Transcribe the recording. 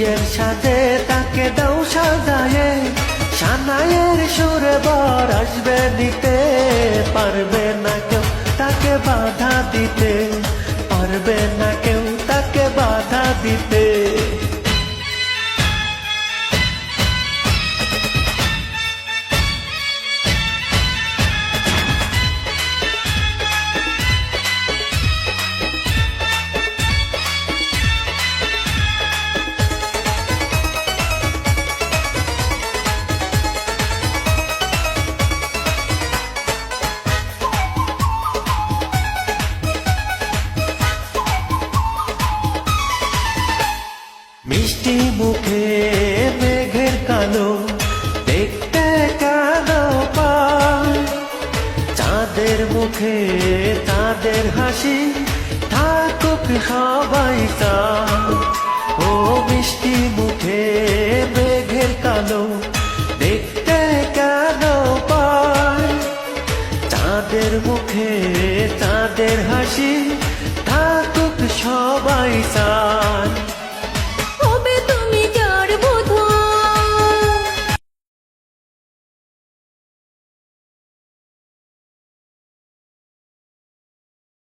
বিয়ের সাথে তাকে দাও সাজায়ে, সানাইয়ের সুরে বর আসবে নিতে, পারবে না কেউ তাকে বাধা দিতে, পারবে না কেউ তাকে বাধা দিতে। মিষ্টি মুখে মেঘের কালো, দেখতে কালো পায়, চাঁদের মুখে চাঁদের হাসি, থাকুক সবাই চায়। ও মিষ্টি মুখে মেঘের কালো, দেখতে কালো পায়, চাঁদের মুখে চাঁদের হাসি, থাকুক সবাই চায়।